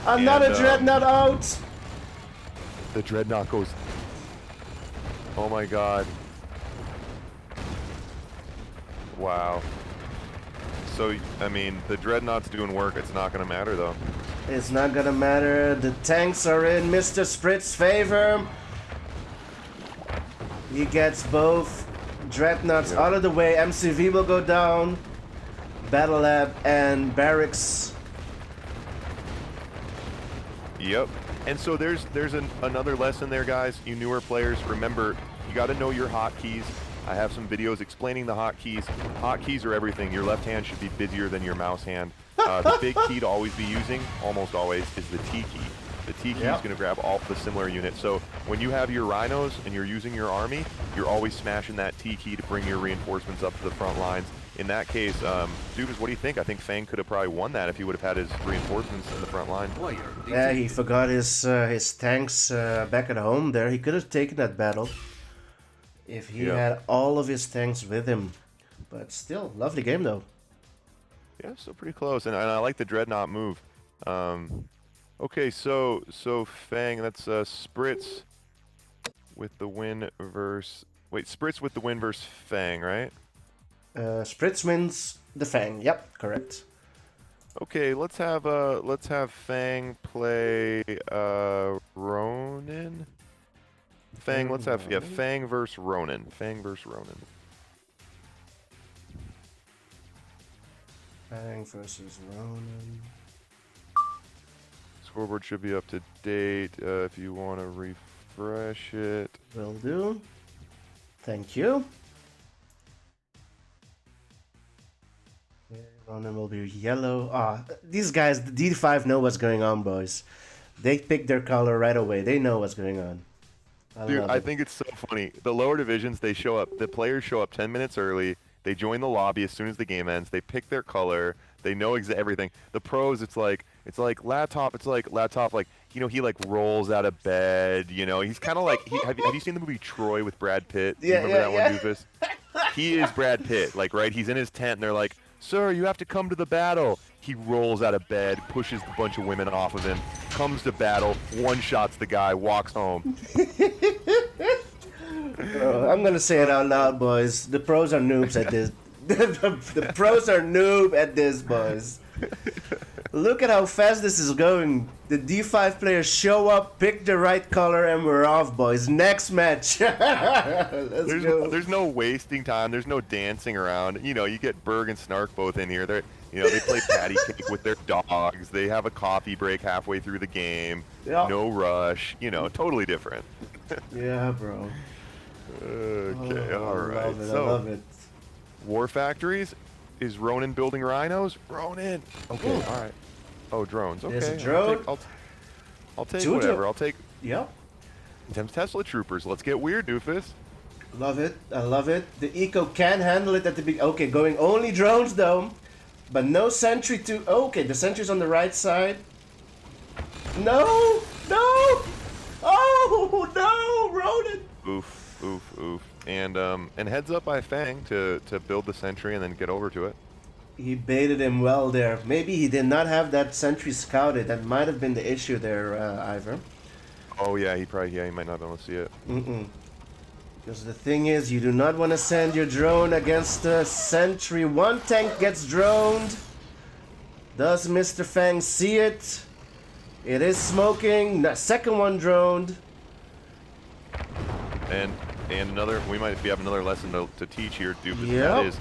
Another Dreadnought out. The Dreadnought goes... Oh my god. Wow. So, I mean, the Dreadnought's doing work. It's not going to matter, though. It's not going to matter. The tanks are in Mr. Spritz's favor. He gets both Dreadnoughts out of the way. MCV will go down. Battle Lab and Barracks. Yep. And so there's another lesson there, guys. You newer players, remember, you got to know your hotkeys. I have some videos explaining the hotkeys. Hotkeys are everything. Your left hand should be busier than your mouse hand. The big key to always be using, almost always, is the T key. The T key is going to grab all the similar units. So when you have your rhinos and you're using your army, you're always smashing that T key to bring your reinforcements up to the front lines. In that case, Dubas, what do you think? I think Fang could have probably won that if he would have had his reinforcements in the front line. Yeah, he forgot his tanks back at home there. He could have taken that battle if he had all of his tanks with him. But still, lovely game though. Yeah, still pretty close. And I like the Dreadnought move. Okay, so Fang, that's Spritz with the win versus... Wait, Spritz with the win versus Fang, right? Spritz wins the Fang. Yep, correct. Okay, let's have Fang play Ronin. Fang, let's have Fang versus Ronin. Fang versus Ronin. Fang versus Ronin. Scoreboard should be up to date if you want to refresh it. Will do. Thank you. Ronin will be yellow. These guys, the D5 know what's going on, boys. They pick their color right away. They know what's going on. I think it's so funny. The lower divisions, they show up. The players show up 10 minutes early. They join the lobby as soon as the game ends. They pick their color. They know everything. The pros, it's like laptop. It's like laptop. Like, you know, he like rolls out of bed. You know, he's kind of like. Have you seen the movie Troy with Brad Pitt? Yeah, you remember that one, Doofus? He is Brad Pitt. Like, right? He's in his tent, and they're like, "Sir, you have to come to the battle." He rolls out of bed, pushes a bunch of women off of him, comes to battle, one-shots the guy, walks home. I'm gonna say it out loud, boys. The pros are noobs at this. The pros are noob at this, boys. Look at how fast this is going. The D5 players show up, pick the right color, and we're off, boys. Next match. Let's go. There's no wasting time. There's no dancing around. You know, you get Berg and Snark both in here. You know, they play patty cake with their dogs. They have a coffee break halfway through the game. Yep. No rush. You know, totally different. Yeah, bro. Okay, all right. I love it. War factories. Is Ronan building rhinos? Ronan. Okay, all right. Oh, drones. Okay. There's a drone. I'll take whatever. I'll take. Yep. Them Tesla troopers. Let's get weird, doofus. Love it. I love it. The eco can handle it at the beginning. Okay, going only drones though, but no sentry to. Okay, the sentry's on the right side. No, no. Oh no, Ronan. Oof, oof, oof. And heads up by Fang to build the sentry and then get over to it. He baited him well there. Maybe he did not have that sentry scouted. That might have been the issue there, Iver. Oh yeah, he might not be able to see it. Because the thing is, you do not want to send your drone against the sentry. One tank gets droned. Does Mr. Fang see it? It is smoking. Second one droned. And another, we might have another lesson to teach here, Doofus. Yep. That is,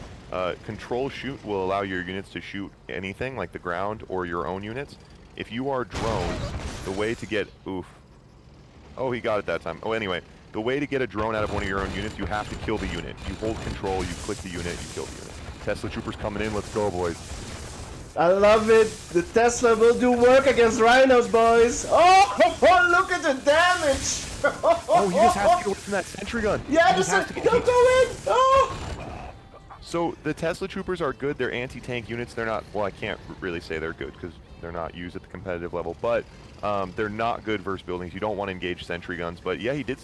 control shoot will allow your units to shoot anything like the ground or your own units. If you are drones, the way to get oh, he got it that time. Oh, anyway, the way to get a drone out of one of your own units, you have to kill the unit. You hold control, you click the unit, you kill the unit. Tesla troopers coming in. Let's go, boys. I love it. The Tesla will do work against rhinos, boys. Oh, look at the damage. Oh, he just has to get away from that sentry gun. Yeah, just go in. Oh. So the Tesla troopers are good. They're anti-tank units. They're not. Well, I can't really say they're good because they're not used at the competitive level. But they're not good versus buildings. You don't want to engage sentry guns. But yeah, he did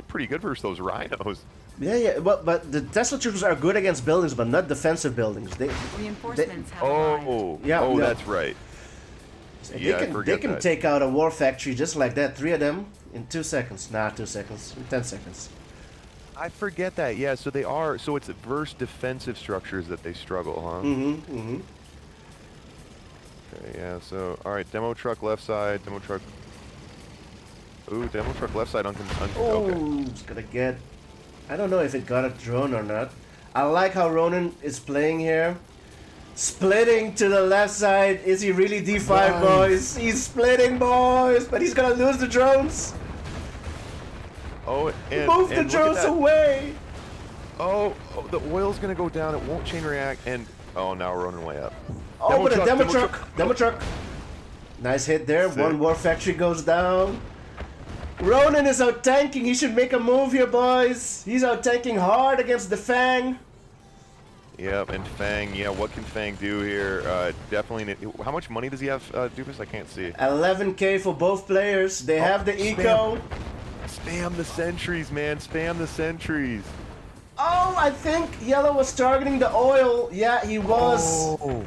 pretty good versus those rhinos. Yeah. But the Tesla troopers are good against buildings, but not defensive buildings. Reinforcements have arrived. Yeah. That's right. They can take out a war factory just like that. 3 of them in 2 seconds. Nah, 2 seconds. In 10 seconds. I forget that. Yeah. So they are. So it's versus defensive structures that they struggle, huh? Okay. Yeah. So all right. Demo truck left side. Demo truck. Ooh. Demo truck left side. Oh, it's gonna get. I don't know if it got a drone or not. I like how Ronan is playing here. Splitting to the left side. Is he really D5, boys? He's splitting, boys, but he's gonna lose the drones. Oh, and move the drones away. Oh, the oil's gonna go down. It won't chain react, and now we're running way up. Oh, but a demo truck. Nice hit there. Sick. One war factory goes down. Ronan is out tanking. He should make a move here, boys. He's out tanking hard against the Fang. Yep, and Fang. Yeah, what can Fang do here? Definitely. How much money does he have, Doofus? I can't see. 11K for both players. They have the eco. Spam the sentries, man. Spam the sentries. Oh, I think Yellow was targeting the oil. Yeah, he was. Oh,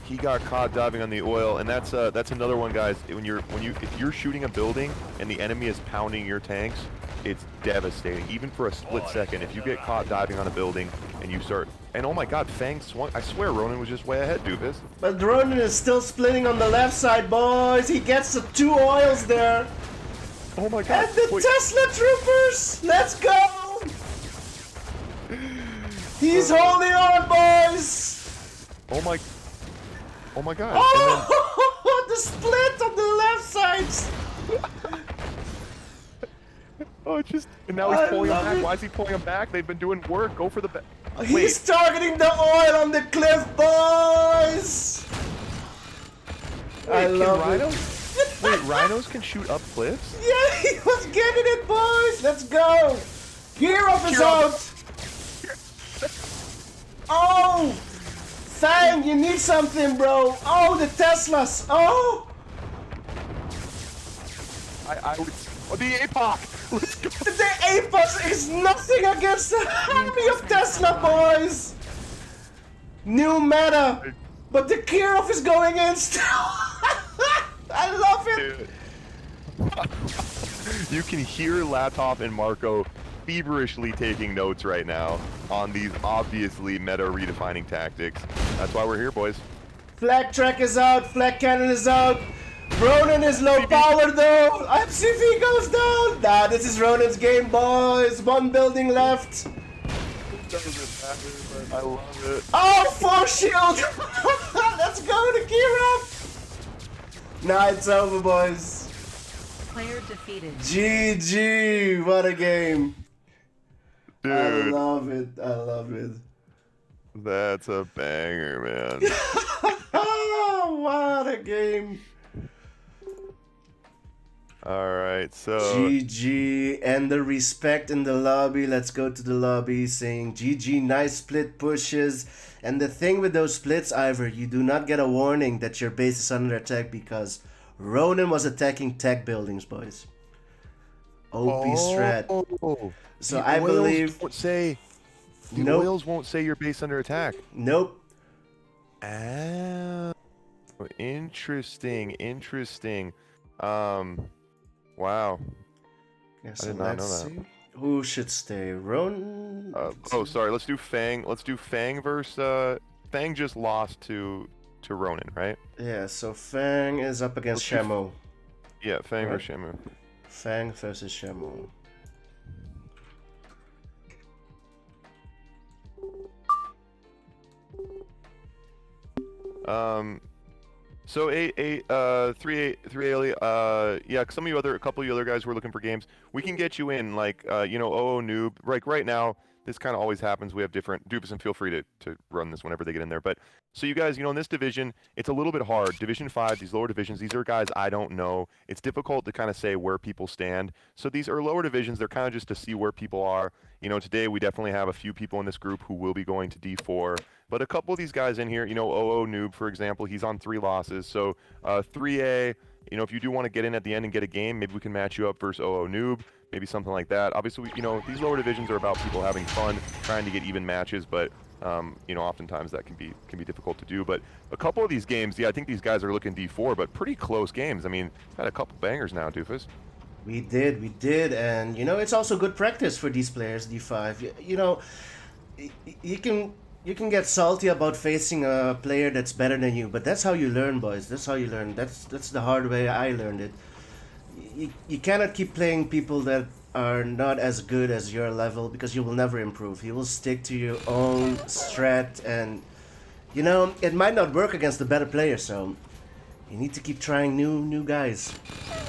he got caught diving on the oil, and that's another one, guys. If you're shooting a building and the enemy is pounding your tanks, it's devastating. Even for a split second, if you get caught diving on a building and you start, and oh my God, Fang swung. I swear, Ronan was just way ahead, Doofus. But Ronan is still splitting on the left side, boys. He gets the 2 oils there. Oh my God! And the Tesla troopers. Let's go. He's holding on, boys. Oh my God. Oh, the split on the left sides. And now he's pulling him back. Why is he pulling him back? They've been doing work. Go for the He's targeting the oil on the cliff, boys. I love it. Wait, rhinos can shoot up cliffs? Yeah, he was getting it, boys. Let's go. Kirov is out. Oh, Fang, you need something, bro. Oh, the Teslas. Oh. I would. Oh, the APOC. Let's go. The APOC is nothing against the army of Tesla, boys. New meta, but the Kirov is going in still. I love it. You can hear Laptop and Marco feverishly taking notes right now on these obviously meta redefining tactics. That's why we're here, boys. Flag track is out. Flag cannon is out. Ronan is low power though. MCV goes down. Nah, this is Ronan's game, boys. One building left. I love it. Oh, full shield. Let's go to Kira. Nah, it's over, boys. Player defeated. GG. What a game. Dude. I love it. I love it. That's a banger, man. What a game. Alright, so... GG, and the respect in the lobby. Let's go to the lobby saying GG, nice split pushes. And the thing with those splits, Iver, you do not get a warning that your base is under attack because Ronan was attacking tech buildings, boys. OP strat. So I believe... Won't say... The oils won't say your base under attack. Nope. Oh, interesting, interesting. Wow. Yeah, I did not know that. See. Who should stay? Ronan? Oh, sorry. Let's do Fang. Let's do Fang versus... Fang just lost to Ronan, right? Yeah, so Fang is up against Shamu. Yeah, Fang versus Shamu. Fang versus Shamu. So three Ali, yeah, a couple of you other guys who are looking for games, we can get you in, like, you know, Noob, like right now, this kind of always happens, we have different, Doofus, and feel free to run this whenever they get in there, but, so you guys, you know, in this division, it's a little bit hard, Division 5, these lower divisions, these are guys I don't know, it's difficult to kind of say where people stand, so these are lower divisions, they're kind of just to see where people are, you know, today we definitely have a few people in this group who will be going to D4, but a couple of these guys in here, you know, Noob, for example, he's on 3 losses. So 3A, you know, if you do want to get in at the end and get a game, maybe we can match you up versus Noob, maybe something like that. Obviously, you know, these lower divisions are about people having fun, trying to get even matches, but, you know, oftentimes that can be difficult to do. But a couple of these games, yeah, I think these guys are looking D4, but pretty close games. I mean, had a couple bangers now, Doofus. We did, and, you know, it's also good practice for these players, D5. You know, you can get salty about facing a player that's better than you, but that's how you learn, boys. That's how you learn. That's the hard way I learned it. You cannot keep playing people that are not as good as your level because you will never improve. You will stick to your own strat, and, you know, it might not work against the better player, so you need to keep trying new guys.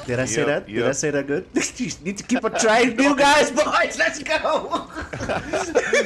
Did I say that? Did I say that good? You need to keep on trying new guys, boys. Let's go.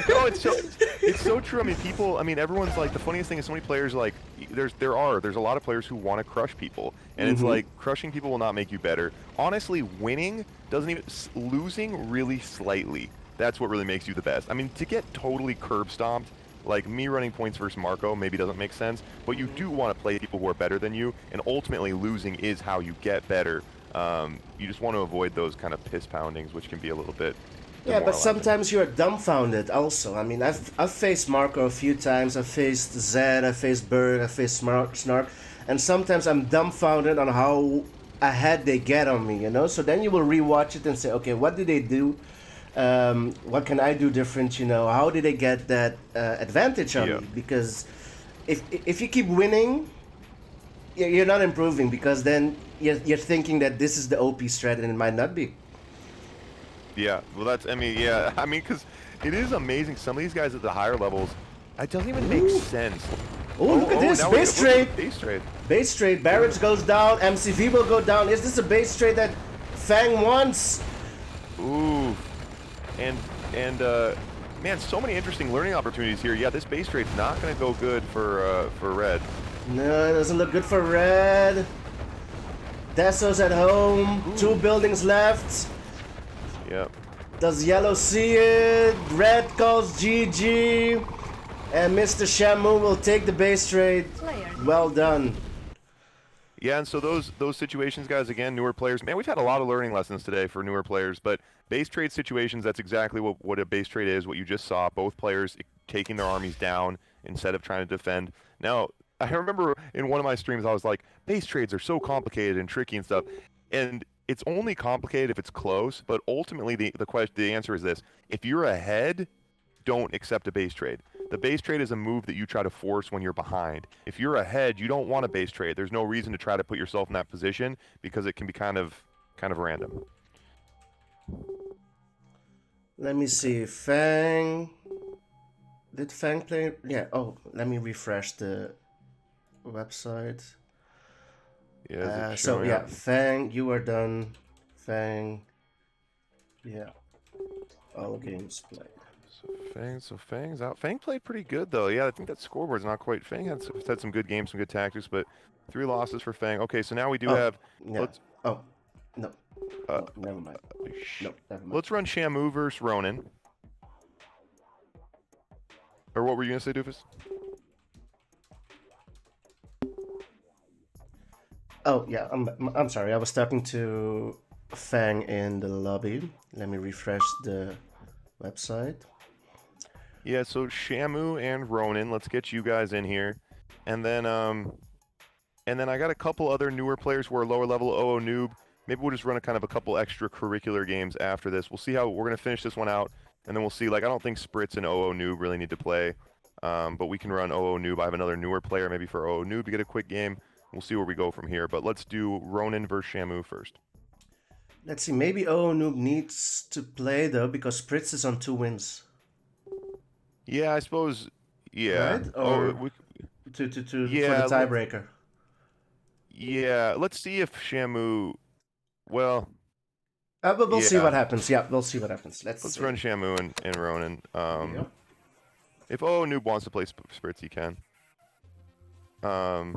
No, it's so true. I mean, people. I mean, everyone's like, the funniest thing is so many players, like, there's a lot of players who want to crush people, and it's like, crushing people will not make you better. Honestly, winning doesn't even, losing really slightly, that's what really makes you the best. I mean, to get totally curb stomped, like me running points versus Marco maybe doesn't make sense, but you do want to play people who are better than you, and ultimately losing is how you get better. You just want to avoid those kind of piss poundings, which can be a little bit. Yeah, but sometimes you're dumbfounded also. I mean, I've faced Marco a few times, I've faced Zed, I've faced Berg, I've faced Snark, and sometimes I'm dumbfounded on how ahead they get on me, you know? So then you will rewatch it and say, okay, what did they do? What can I do different, you know? How did they get that advantage on me? Because if you keep winning, you're not improving, because then you're thinking that this is the OP strat, and it might not be. Yeah, well, that's, I mean, yeah, I mean, because it is amazing. Some of these guys at the higher levels, it doesn't even make sense. Oh, look at this, base trade. Base trade. Base trade, Barrage goes down, MCV will go down. Is this a base trade that Fang wants? Ooh, and man, so many interesting learning opportunities here. Yeah, this base trade's not going to go good for Red. No, it doesn't look good for Red. Desso's at home, 2 buildings left. Yep. Does Yellow see it? Red calls GG. And Mr. Shamu will take the base trade. Well done. Yeah, and so those situations, guys, again, newer players, man, we've had a lot of learning lessons today for newer players, but base trade situations, that's exactly what a base trade is, what you just saw, both players taking their armies down instead of trying to defend. Now, I remember in one of my streams, I was like, base trades are so complicated and tricky and stuff, and it's only complicated if it's close, but ultimately the answer is this: if you're ahead, don't accept a base trade. The base trade is a move that you try to force when you're behind. If you're ahead, you don't want a base trade. There's no reason to try to put yourself in that position because it can be kind of random. Let me see. Fang. Did Fang play? Yeah. Oh, let me refresh the website. Yeah. So yeah, Fang, you are done. Fang. Yeah. All games played. So Fang's out. Fang played pretty good though. Yeah, I think that scoreboard's not quite. Fang had some good games, some good tactics, but 3 losses for Fang. Okay, so now we do have. Yeah. No. No, never mind. No, never mind. Let's run Shamu versus Ronin. Or what were you gonna say, Doofus? Oh yeah, I'm sorry. I was talking to Fang in the lobby. Let me refresh the website. Yeah, so Shamu and Ronin, let's get you guys in here. And then I got a couple other newer players who are lower level. OO Noob. Maybe we'll just run a kind of a couple extracurricular games after this. We'll see how we're gonna finish this one out, and then we'll see. Like, I don't think Spritz and OO Noob really need to play, but we can run OO Noob. I have another newer player maybe for OO Noob to get a quick game. We'll see where we go from here. But let's do Ronin versus Shamu first. Let's see. Maybe OO Noob needs to play though because Spritz is on 2 wins. Yeah, I suppose. Yeah. Right? Or to for the tiebreaker. Yeah, let's see if Shamu. Well. But we'll see what happens. Yeah, we'll see what happens. Let's run Shamu and Ronin. Yep. If OO Noob wants to play Spritz, he can. All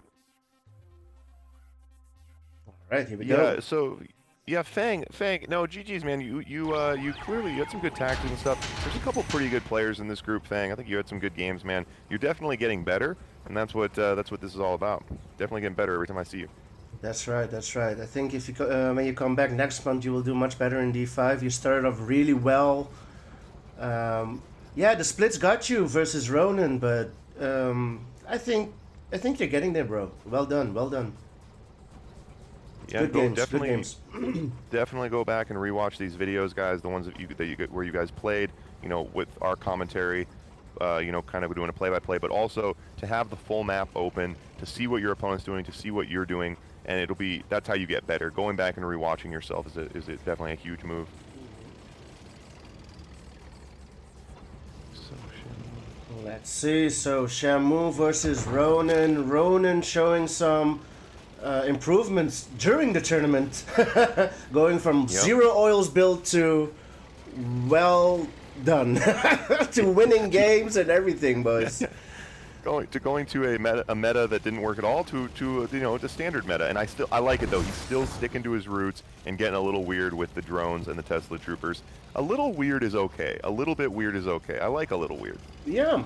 right, here we go. Yeah. So. Yeah, Fang. No, GG's, man. You clearly had some good tactics and stuff. There's a couple pretty good players in this group, Fang. I think you had some good games, man. You're definitely getting better, and that's what this is all about. Definitely getting better every time I see you. That's right. I think if you when you come back next month, you will do much better in D5. You started off really well. Yeah, the splits got you versus Ronin, but I think you're getting there, bro. Well done. Yeah, good definitely, good games. Definitely go back and rewatch these videos, guys. The ones where you guys played, with our commentary, kind of doing a play-by-play, but also to have the full map open, to see what your opponent's doing, to see what you're doing, and that's how you get better. Going back and rewatching yourself is definitely a huge move. Let's see. So Shamu versus Ronin. Ronin showing some improvements during the tournament, going from 0 oils build to well done to winning games and everything, boys. Going to a meta that didn't work at all to the standard meta, and I like it though. He's still sticking to his roots and getting a little weird with the drones and the Tesla troopers. A little weird is okay. A little bit weird is okay. I like a little weird. Yeah.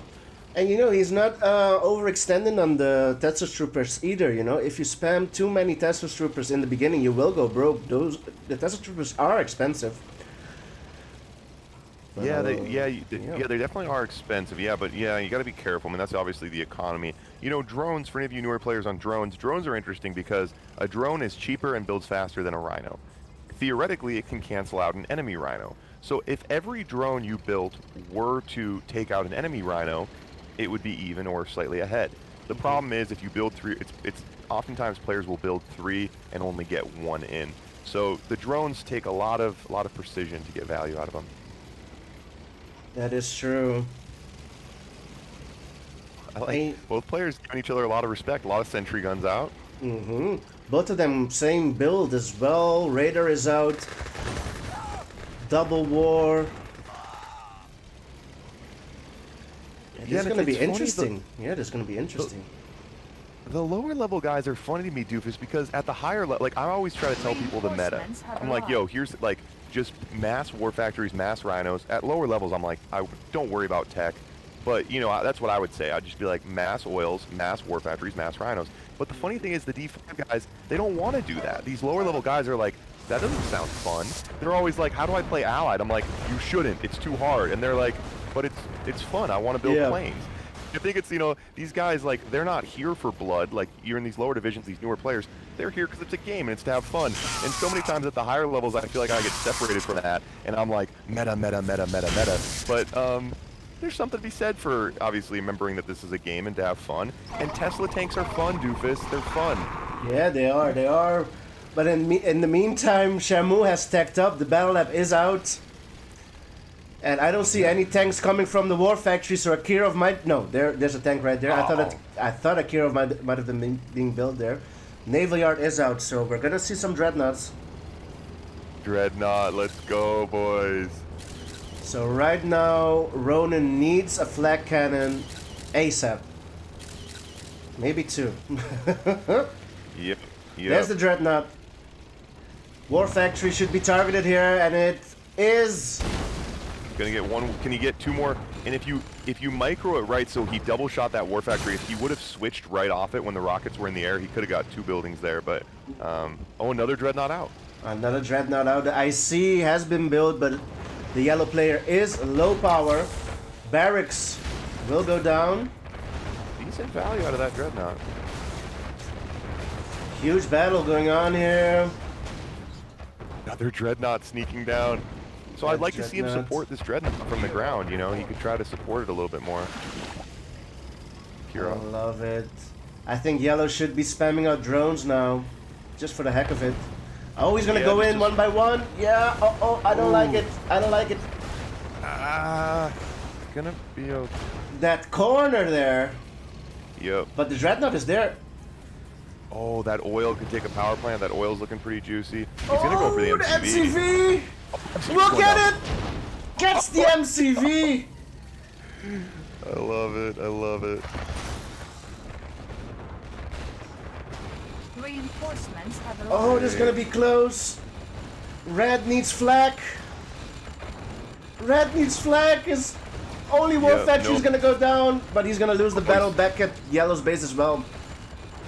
And he's not overextending on the Tesla troopers either. If you spam too many Tesla troopers in the beginning, you will go broke. The Tesla troopers are expensive. But, they definitely are expensive. Yeah, but yeah, you got to be careful. I mean, that's obviously the economy. Drones. For any of you newer players on drones are interesting because a drone is cheaper and builds faster than a Rhino. Theoretically, it can cancel out an enemy Rhino. So if every drone you built were to take out an enemy Rhino, it would be even or slightly ahead. The problem is if you build 3, it's oftentimes players will build 3 and only get 1 in. So the drones take a lot of precision to get value out of them. That is true. I like both players giving each other a lot of respect. A lot of sentry guns out. Both of them same build as well. Raider is out. Double war. This is going to be interesting. This is going to be interesting. The lower level guys are funny to me, Doofus, because at the higher level, like I always try to tell people the meta. I'm like, yo, here's like just mass war factories, mass rhinos. At lower levels, I'm like, I don't worry about tech, but that's what I would say. I'd just be like mass oils, mass war factories, mass rhinos. But the funny thing is, the D5 guys, they don't want to do that. These lower level guys are like, that doesn't sound fun. They're always like, how do I play Allied? I'm like, you shouldn't. It's too hard. And they're like, but it's fun. I want to build planes. I think it's, these guys, like, they're not here for blood. Like, you're in these lower divisions, these newer players, they're here because it's a game and it's to have fun. And so many times at the higher levels, I feel like I get separated from that. And I'm like, meta. But, there's something to be said for obviously remembering that this is a game and to have fun. And Tesla tanks are fun, Doofus. They're fun. Yeah, they are. They are. But in the meantime, Shamu has stacked up. The battle lab is out. And I don't see any tanks coming from the war factory, so Akirov might... No, there's a tank right there. I thought Akirov might have been being built there. Naval Yard is out, so we're gonna see some Dreadnoughts. Dreadnought, let's go, boys. So right now, Ronan needs a flak cannon ASAP. Maybe 2. Yep. There's the Dreadnought. War factory should be targeted here, and it is... Gonna get 1. Can he get 2 more? And if you micro it right, so he double shot that war factory. If he would have switched right off it when the rockets were in the air, he could have got 2 buildings there. But oh, another Dreadnought out. Another Dreadnought out. The IC has been built, but the yellow player is low power. Barracks will go down. Decent value out of that Dreadnought. Huge battle going on here. Another Dreadnought sneaking down. So I'd like to see him support this Dreadnought from the ground, you know? He could try to support it a little bit more. I love it. I think yellow should be spamming out drones now. Just for the heck of it. Oh, he's gonna go in one by one. Yeah, oh, I don't like it. I don't like it. It's gonna be okay. That corner there. Yep. But the Dreadnought is there. Oh, that oil could take a power plant. That oil's looking pretty juicy. He's gonna go for the MCV. Look at it! Gets the MCV! I love it. I love it. Reinforcements have Oh, this is gonna be close. Red needs flak. Red needs flak. Is only war factory is gonna go down, but he's gonna lose the battle back at yellow's base as well.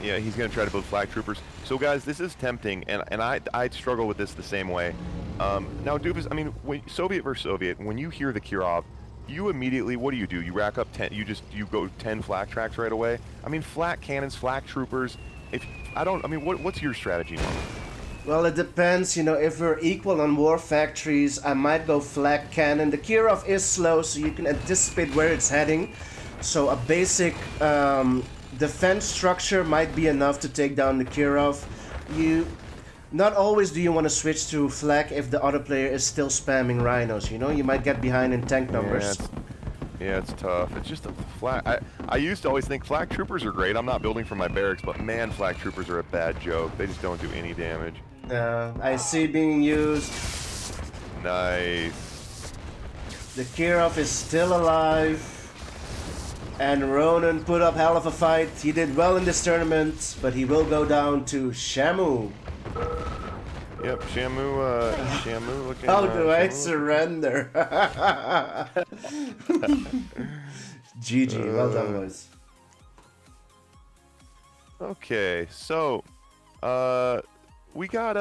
Yeah, he's gonna try to build flag troopers. So guys, this is tempting, and I'd struggle with this the same way. Now, Doofus, I mean, Soviet versus Soviet, when you hear the Kirov, you immediately, what do? You rack up 10, you go 10 flak tracks right away? I mean, flak cannons, flak troopers, what's your strategy normally? Well, it depends, you know, if we're equal on war factories, I might go flak cannon. The Kirov is slow, so you can anticipate where it's heading. So a basic defense structure might be enough to take down the Kirov. Not always do you want to switch to flak if the other player is still spamming rhinos, you know? You might get behind in tank numbers. Yeah, it's tough. It's just a flak. I used to always think flak troopers are great. I'm not building for my barracks, but man, flak troopers are a bad joke. They just don't do any damage. I see being used. Nice. The Kirov is still alive. And Ronan put up hell of a fight. He did well in this tournament, but he will go down to Shamu. Yep, Shamu looking... How do I surrender? GG, well done, boys. Okay, so we got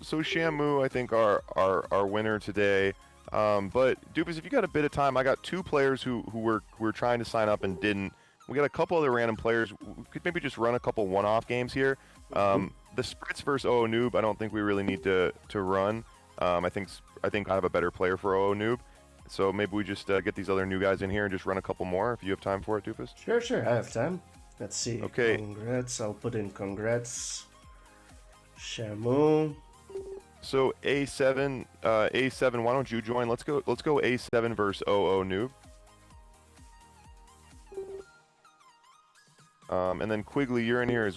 so Shamu, I think, our winner today. But Doofus, if you got a bit of time, I got 2 players who were trying to sign up and didn't. We got a couple other random players. We could maybe just run a couple one-off games here. The Spritz versus OO Noob, I don't think we really need to run. I think I have a better player for OO Noob. So maybe we just get these other new guys in here and just run a couple more if you have time for it, Doofus. Sure, I have time. Let's see. Okay. Congrats. I'll put in congrats. Shamu. So A7, why don't you join? Let's go A7 versus OO Noob. And then Quigley, you're in here as